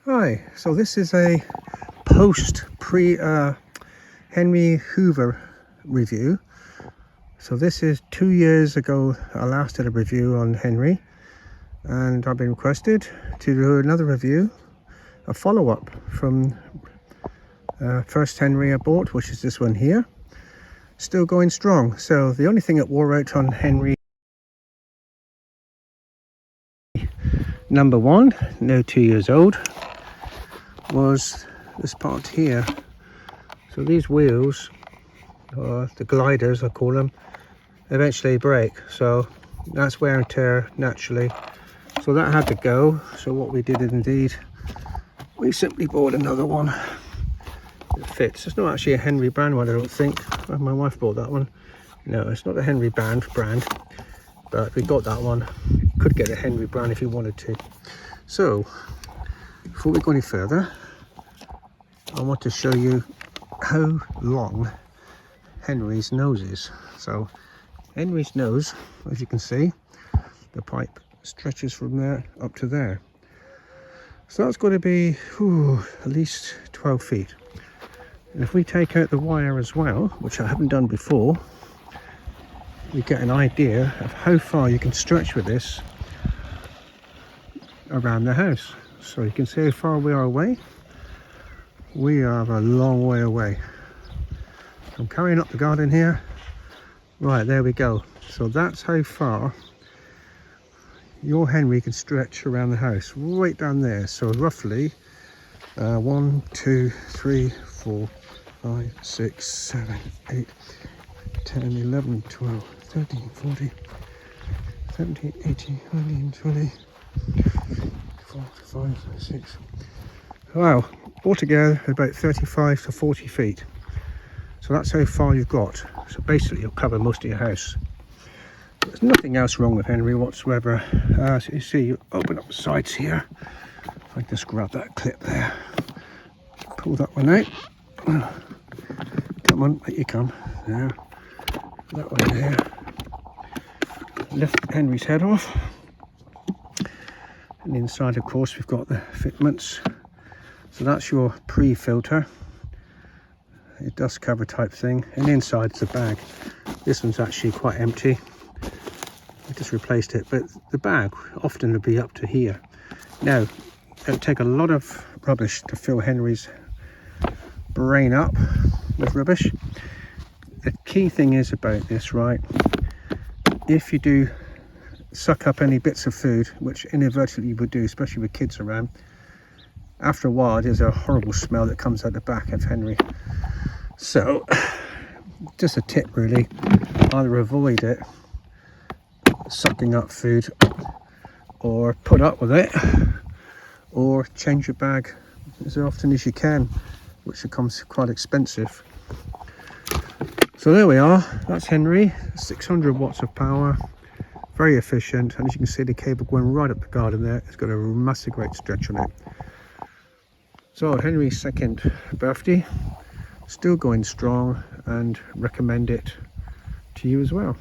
Hi, so this is a Henry Hoover review. So this is 2 years ago. I last did a review on Henry, and I've been requested to do another review, a follow-up from first Henry I bought, which is this one here. Still going strong. So the only thing that wore out on Henry number one, now 2 years old, was this part here. So these wheels, or the gliders I call them, eventually break, so that's wear and tear naturally, so that had to go. So what we did indeed, we simply bought another one that fits. It's not actually a Henry brand one, I don't think. My wife bought that one. No, it's not a Henry brand, but we got that one. Could get a Henry brand if you wanted to. So before we go any further, I want to show you how long Henry's nose is. So Henry's nose, as you can see, the pipe stretches from there up to there. So that's going to be at least 12 feet. And if we take out the wire as well, which I haven't done before, you get an idea of how far you can stretch with this around the house. So you can see how far we are away. We are a long way away. I'm carrying up the garden here. Right, there we go. So that's how far your Henry can stretch around the house, right down there. So roughly 1, 2, 3, 4, 5, 6, 7, 8, 10, 11, 12, 13, 14, 17, 18, 19, 20, 4, 5, 6. Wow, altogether about 35 to 40 feet. So that's how far you've got. So basically you'll cover most of your house. There's nothing else wrong with Henry whatsoever. So you see, you open up the sides here. If I just grab that clip there, pull that one out. Come on, let you come. There. That one there. Lift Henry's head off. And inside, of course, we've got the fitments. So that's your pre-filter. A dust cover type thing. And inside's the bag. This one's actually quite empty. I just replaced it, but the bag often will be up to here. Now, it'll take a lot of rubbish to fill Henry's brain up with rubbish. The key thing is about this, right? If you do suck up any bits of food, which inadvertently you would do, especially with kids around, after a while there's a horrible smell that comes out the back of Henry. So, just a tip really, either avoid it, sucking up food, or put up with it, or change your bag as often as you can, which becomes quite expensive. So there we are, that's Henry, 600 watts of power, very efficient, and as you can see the cable going right up the garden there. It's got a massive great stretch on it. So Henry's second birthday, still going strong, and recommend it to you as well.